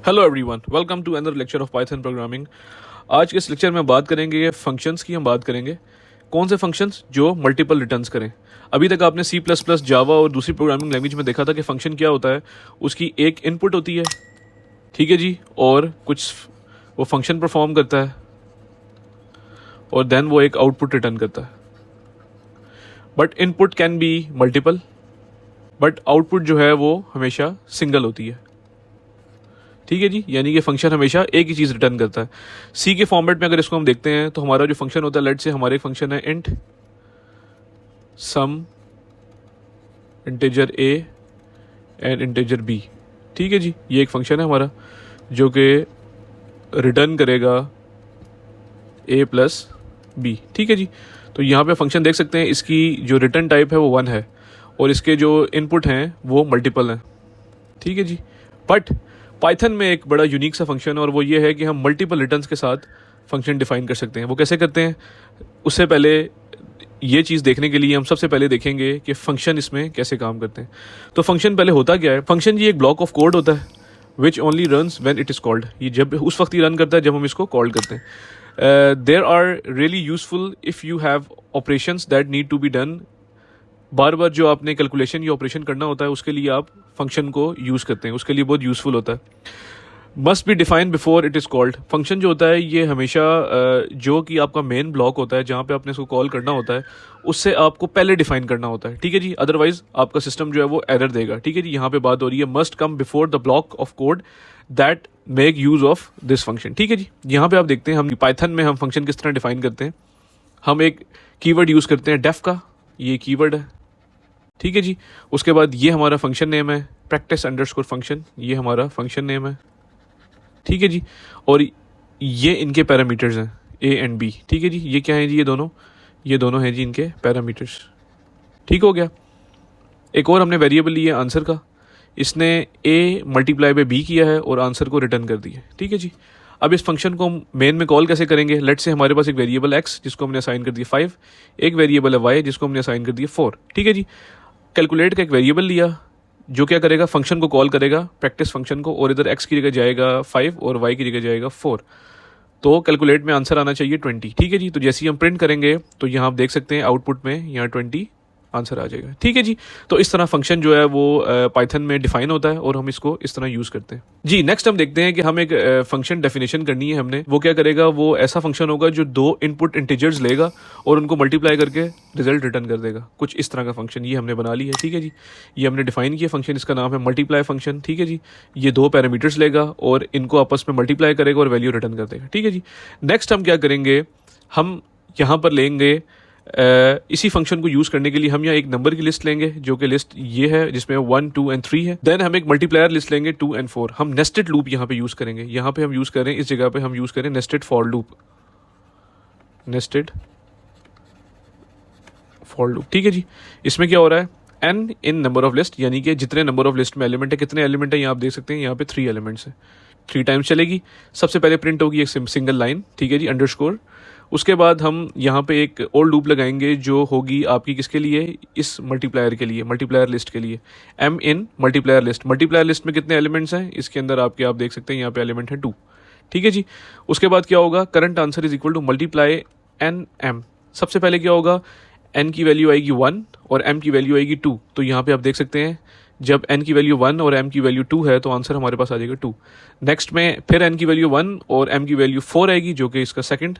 Hello everyone, welcome to another lecture of Python programming. आज के इस लेक्चर में बात करेंगे फंक्शंस की। हम बात करेंगे कौन से फंक्शंस जो मल्टीपल रिटर्न्स करें। अभी तक आपने सी प्लस प्लस, जावा और दूसरी प्रोग्रामिंग लैंग्वेज में देखा था कि फंक्शन क्या होता है। उसकी एक इनपुट होती है, ठीक है जी, और कुछ वो फंक्शन परफॉर्म करता है और देन वो एक आउटपुट रिटर्न करता है। But input can be multiple, but output जो है वो हमेशा सिंगल होती है, ठीक है जी। यानी कि फंक्शन हमेशा एक ही चीज़ रिटर्न करता है। सी के फॉर्मेट में अगर इसको हम देखते हैं तो हमारा जो फंक्शन होता है, लेट से हमारे एक फंक्शन है int sum integer A and integer B, ठीक है जी। ये एक फंक्शन है हमारा जो कि रिटर्न करेगा ए प्लस बी, ठीक है जी। तो यहाँ पे फंक्शन देख सकते हैं, इसकी जो रिटर्न टाइप है वो 1 है और इसके जो इनपुट हैं वो मल्टीपल हैं, ठीक है जी। बट पाइथन में एक बड़ा यूनिक सा फंक्शन है और वो ये है कि हम मल्टीपल रिटर्न्स के साथ फंक्शन डिफाइन कर सकते हैं। वो कैसे करते हैं, उससे पहले ये चीज़ देखने के लिए हम सबसे पहले देखेंगे कि फंक्शन इसमें कैसे काम करते हैं। तो फंक्शन पहले होता क्या है। फंक्शन ये एक ब्लॉक ऑफ कोड होता है which only runs when it is called. ये जब उस वक्त ही रन करता है जब हम इसको कॉल करते हैं। There are really useful if you have operations that need to be done. बार बार जो आपने कैलकुलेशन या ऑपरेशन करना होता है उसके लिए आप फंक्शन को यूज़ करते हैं, उसके लिए बहुत यूज़फुल होता है। Must be defined before it is called. Function जो होता है ये हमेशा जो कि आपका मेन ब्लॉक होता है जहाँ पे आपने इसको कॉल करना होता है उससे आपको पहले डिफाइन करना होता है, ठीक है जी। अदरवाइज आपका सिस्टम जो है वो एरर देगा, ठीक है जी। यहाँ पे बात हो रही है must come before the block of code that make use of this function, ठीक है जी। यहाँ पे आप देखते हैं हम पाइथन में हम फंक्शन किस तरह डिफाइन करते हैं। हम एक कीवर्ड यूज़ करते हैं डेफ का, ये कीवर्ड है, ठीक है जी। उसके बाद ये हमारा फंक्शन नेम है प्रैक्टिस अंडरस्कोर फंक्शन, ये हमारा फंक्शन नेम है, ठीक है जी। और ये इनके पैरामीटर्स हैं ए एंड बी, ठीक है जी। ये क्या है जी, ये दोनों हैं जी इनके पैरामीटर्स, ठीक हो गया। एक और हमने वेरिएबल लिया आंसर का, इसने ए मल्टीप्लाई बाय बी किया है और आंसर को रिटर्न कर दिया, ठीक है जी। अब इस फंक्शन को हम मेन में कॉल कैसे करेंगे। लेट से हमारे पास एक वेरिएबल एक्स जिसको हमने असाइन कर दिया 5, एक वेरिएबल है वाई जिसको हमने असाइन कर दिया 4, ठीक है जी। कैलकुलेट का एक वेरिएबल लिया जो क्या करेगा, फंक्शन को कॉल करेगा प्रैक्टिस फंक्शन को, और इधर x की जगह जाएगा 5 और y की जगह जाएगा 4। तो कैलकुलेट में आंसर आना चाहिए 20, ठीक है जी। तो जैसे ही हम प्रिंट करेंगे तो यहाँ आप देख सकते हैं आउटपुट में यहाँ 20 आंसर आ जाएगा, ठीक है जी। तो इस तरह फंक्शन जो है वो पाइथन में डिफाइन होता है और हम इसको इस तरह यूज़ करते हैं जी। नेक्स्ट हम देखते हैं कि हम एक फंक्शन डेफिनेशन करनी है हमने। वो क्या करेगा, वो ऐसा फंक्शन होगा जो 2 इनपुट इंटीजर्स लेगा और उनको मल्टीप्लाई करके रिजल्ट रिटर्न कर देगा। कुछ इस तरह का फंक्शन ये हमने बना लिया है, ठीक है जी। ये हमने डिफाइन किया फंक्शन, इसका नाम है मल्टीप्लाई फंक्शन, ठीक है जी। ये 2 पैरामीटर्स लेगा और इनको आपस में मल्टीप्लाई करेगा और वैल्यू रिटर्न कर देगा, ठीक है जी। नेक्स्ट हम क्या करेंगे, हम यहाँ पर लेंगे इसी फंक्शन को यूज़ करने के लिए हम यहाँ एक नंबर की लिस्ट लेंगे जो कि लिस्ट ये है जिसमें 1, 2 एंड 3 है। देन हम एक मल्टीप्लायर लिस्ट लेंगे 2 एंड 4। हम नेस्टेड लूप यहाँ पे यूज़ करेंगे, यहाँ पे हम यूज़ करें इस जगह पे हम यूज़ करें nested for loop, nested for loop, ठीक है जी। इसमें क्या हो रहा है, n in number of list, यानी कि जितने नंबर ऑफ लिस्ट में एलिमेंट है, कितने एलिमेंट है यहाँ आप देख सकते हैं, यहाँ पे 3 एलिमेंट्स हैं। 3 टाइम्स चलेगी। सबसे पहले प्रिंट होगी एक सिंगल लाइन, ठीक है जी, अंडरस्कोर। उसके बाद हम यहाँ पे एक और लूप लगाएंगे जो होगी आपकी किसके लिए, इस मल्टीप्लायर के लिए, मल्टीप्लायर लिस्ट के लिए। m इन मल्टीप्लायर लिस्ट, मल्टीप्लायर लिस्ट में कितने एलिमेंट्स हैं, इसके अंदर आपके आप देख सकते हैं यहाँ पे एलिमेंट है 2, ठीक है जी। उसके बाद क्या होगा, current answer is equal to multiply N M. सबसे पहले क्या होगा, n की वैल्यू आएगी 1 और m की वैल्यू आएगी 2। तो यहाँ पे आप देख सकते हैं जब n की वैल्यू 1 और m की वैल्यू 2 है तो आंसर हमारे पास आ जाएगा 2। नेक्स्ट में फिर n की वैल्यू 1 और m की वैल्यू 4 आएगी जो कि इसका सेकंड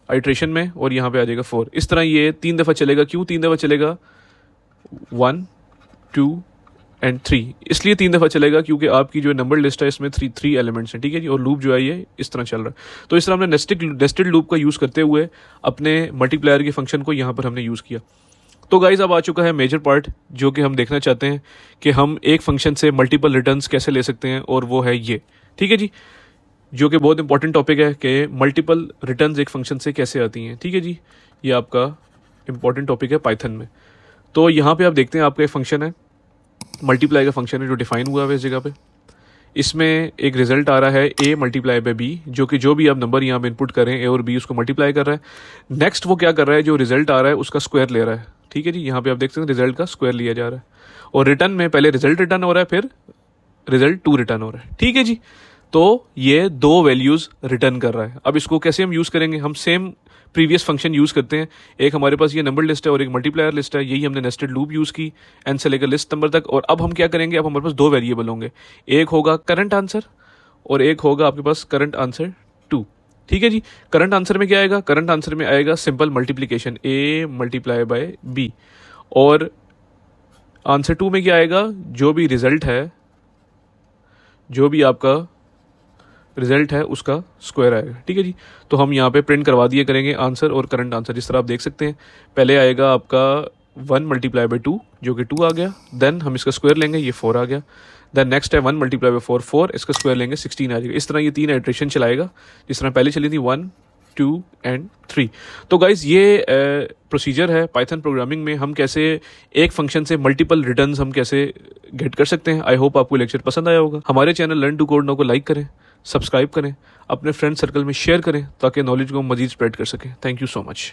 आइट्रेशन में, और यहाँ पे आ जाएगा 4। इस तरह ये 3 दफ़ा चलेगा। क्यों 3 दफ़ा चलेगा, 1, 2 एंड 3, इसलिए 3 दफ़ा चलेगा क्योंकि आपकी जो नंबर लिस्ट है इसमें 3 एलिमेंट्स हैं, ठीक है जी। और लूप जो है ये इस तरह चल रहा है। तो इस तरह हमने नेस्टेड लूप का यूज़ करते हुए अपने मल्टीप्लायर के फंक्शन को यहाँ पर हमने यूज़ किया। तो गाइज अब आ चुका है मेजर पार्ट जो कि हम देखना चाहते हैं कि हम एक फंक्शन से मल्टीपल रिटर्न्स कैसे ले सकते हैं, और वो है ये, ठीक है जी, जो कि बहुत इंपॉर्टेंट टॉपिक है कि मल्टीपल रिटर्न्स एक फंक्शन से कैसे आती हैं, ठीक है जी। ये आपका इंपॉर्टेंट टॉपिक है पाइथन में। तो यहाँ पे आप देखते हैं आपका एक फंक्शन है, मल्टीप्लाई का फंक्शन है जो डिफाइन हुआ है इस जगह पे। इसमें एक रिजल्ट आ रहा है a मल्टीप्लाई बाय b, जो कि जो भी आप नंबर यहाँ पे इनपुट करें a और b उसको मल्टीप्लाई कर रहा है। नेक्स्ट वो क्या कर रहा है, जो रिजल्ट आ रहा है उसका स्क्वायर ले रहा है, ठीक है जी। यहाँ पे आप देख सकते हैं रिजल्ट का स्क्वायर लिया जा रहा है और रिटर्न में पहले रिजल्ट रिटर्न हो रहा है, फिर रिजल्ट 2 रिटर्न हो रहा है। ठीक है जी, तो ये 2 वैल्यूज़ रिटर्न कर रहा है। अब इसको कैसे हम यूज़ करेंगे, हम सेम प्रीवियस फंक्शन यूज़ करते हैं। एक हमारे पास ये नंबर लिस्ट है और एक मल्टीप्लायर लिस्ट है, यही हमने नेस्टेड लूप यूज़ की एन से लेकर लिस्ट नंबर तक। और अब हम क्या करेंगे, अब हमारे पास 2 वेरिएबल होंगे, एक होगा करंट आंसर और एक होगा आपके पास करंट आंसर 2। ठीक है जी, करंट आंसर में क्या आएगा, करंट आंसर में आएगा simple multiplication A multiply by B, और आंसर 2 में क्या आएगा, जो भी रिजल्ट है, जो भी आपका रिजल्ट है उसका स्क्वायर आएगा। ठीक है जी, तो हम यहाँ पे प्रिंट करवा दिए करेंगे आंसर और करंट आंसर, जिस तरह आप देख सकते हैं। पहले आएगा आपका 1 मल्टीप्लाई बाई 2 जो कि 2 आ गया, देन हम इसका स्क्वायर लेंगे, ये 4 आ गया। देन नेक्स्ट है 1 मल्टीप्लाई बाई 4 4, इसका स्क्वायर लेंगे 16 आ जाएगा। इस तरह ये 3 आइट्रेशन चलाएगा, जिस तरह पहले चली थी 1 2 एंड 3। तो गाइज ये प्रोसीजर है पाइथन प्रोग्रामिंग में, हम कैसे एक फंक्शन से मल्टीपल रिटर्न्स हम कैसे गेट कर सकते हैं। आई होप आपको लेक्चर पसंद आया होगा। हमारे channel learn to code now को लाइक करें, सब्सक्राइब करें, अपने फ्रेंड सर्कल में शेयर करें ताकि नॉलेज को हम मजीद स्प्रेड कर सकें। Thank you so much.